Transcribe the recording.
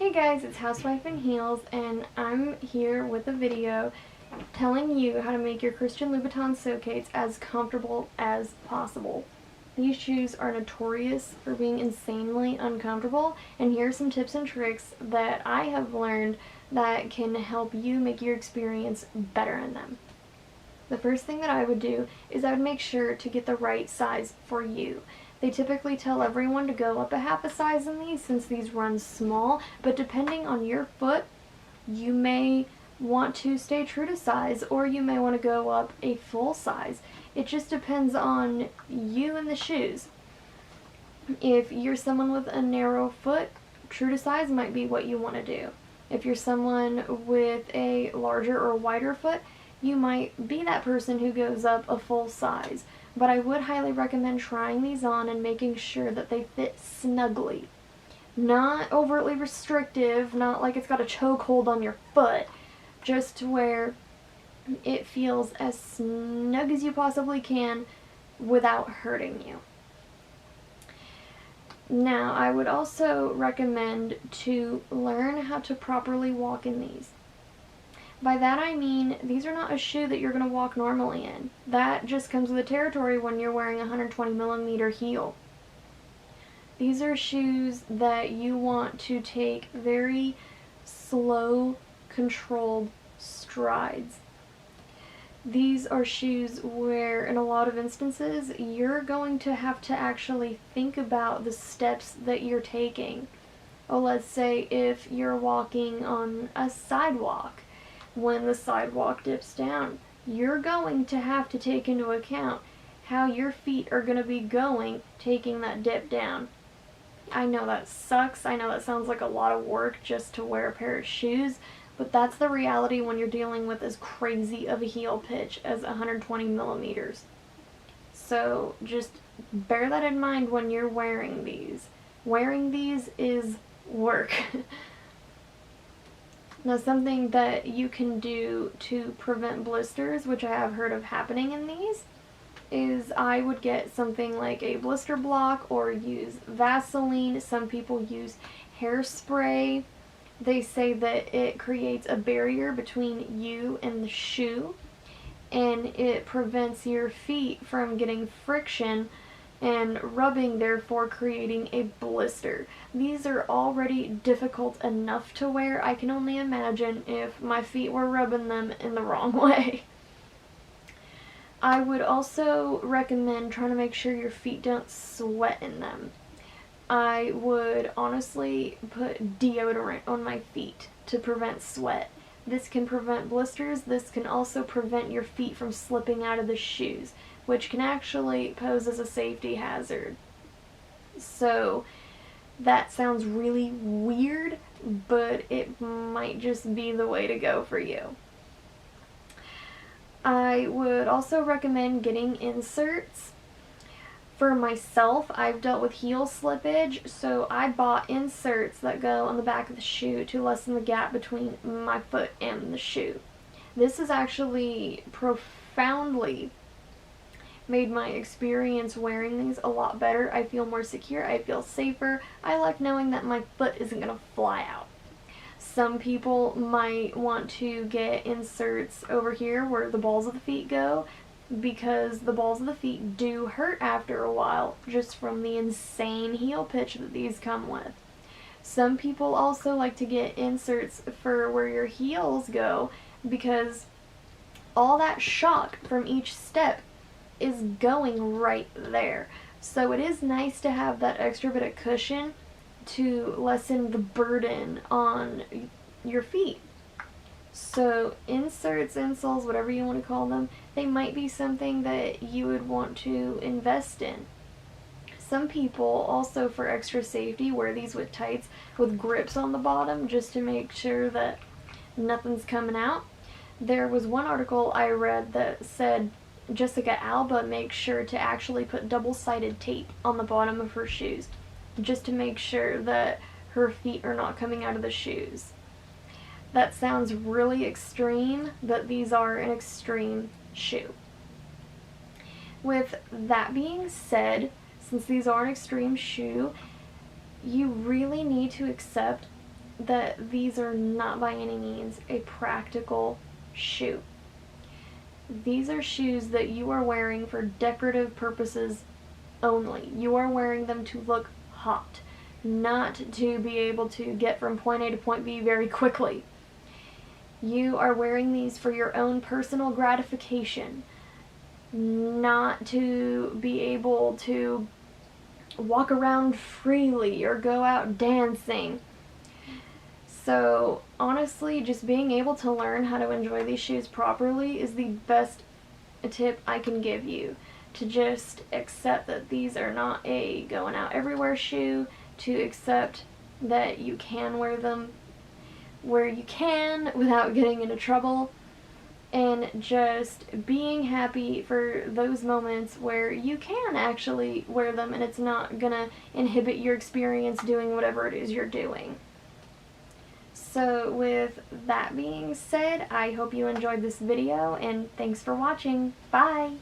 Hey guys, it's Housewife in Heels, and I'm here with a video telling you how to make your Christian Louboutin soacates as comfortable as possible. These shoes are notorious for being insanely uncomfortable, and here are some tips and tricks that I have learned that can help you make your experience better in them. The first thing that I would do is I would make sure to get the right size for you. They typically tell everyone to go up a half a size in these since these run small, but depending on your foot, you may want to stay true to size or you may want to go up a full size. It just depends on you and the shoes. If you're someone with a narrow foot, true to size might be what you want to do. If you're someone with a larger or wider foot, you might be that person who goes up a full size. But I would highly recommend trying these on and making sure that they fit snugly. Not overtly restrictive, not like it's got a chokehold on your foot, just to where it feels as snug as you possibly can without hurting you. Now, I would also recommend to learn how to properly walk in these. By that I mean, these are not a shoe that you're going to walk normally in. That just comes with the territory when you're wearing a 120mm heel. These are shoes that you want to take very slow, controlled strides. These are shoes where, in a lot of instances, you're going to have to actually think about the steps that you're taking. Oh, let's say if you're walking on a sidewalk. When the sidewalk dips down, you're going to have to take into account how your feet are going to be going taking that dip down. I know that sucks. I know that sounds like a lot of work just to wear a pair of shoes, but that's the reality when you're dealing with as crazy of a heel pitch as 120mm. So just bear that in mind when you're wearing these. Wearing these is work. Now, something that you can do to prevent blisters, which I have heard of happening in these, is I would get something like a blister block or use Vaseline. Some people use hairspray. They say that it creates a barrier between you and the shoe, and it prevents your feet from getting friction and rubbing, therefore creating a blister. These are already difficult enough to wear. I can only imagine if my feet were rubbing them in the wrong way. I would also recommend trying to make sure your feet don't sweat in them. I would honestly put deodorant on my feet to prevent sweat. This can prevent blisters. This can also prevent your feet from slipping out of the shoes, which can actually pose as a safety hazard. So that sounds really weird, but it might just be the way to go for you. I would also recommend getting inserts. For myself, I've dealt with heel slippage, so I bought inserts that go on the back of the shoe to lessen the gap between my foot and the shoe. This has actually profoundly made my experience wearing these a lot better. I feel more secure, I feel safer. I like knowing that my foot isn't going to fly out. Some people might want to get inserts over here where the balls of the feet go, because the balls of the feet do hurt after a while just from the insane heel pitch that these come with. Some people also like to get inserts for where your heels go, because all that shock from each step is going right there. So it is nice to have that extra bit of cushion to lessen the burden on your feet. So inserts, insoles, whatever you want to call them, they might be something that you would want to invest in. Some people also, for extra safety, wear these with tights with grips on the bottom just to make sure that nothing's coming out. There was one article I read that said Jessica Alba makes sure to actually put double-sided tape on the bottom of her shoes just to make sure that her feet are not coming out of the shoes. That sounds really extreme, but these are an extreme shoe. With that being said, since these are an extreme shoe, you really need to accept that these are not by any means a practical shoe. These are shoes that you are wearing for decorative purposes only. You are wearing them to look hot, not to be able to get from point A to point B very quickly. You are wearing these for your own personal gratification, not to be able to walk around freely or go out dancing. So honestly, just being able to learn how to enjoy these shoes properly is the best tip I can give you. To just accept that these are not a going out everywhere shoe, to accept that you can wear them where you can without getting into trouble, and just being happy for those moments where you can actually wear them and it's not gonna inhibit your experience doing whatever it is you're doing. So with that being said, I hope you enjoyed this video, and thanks for watching. Bye!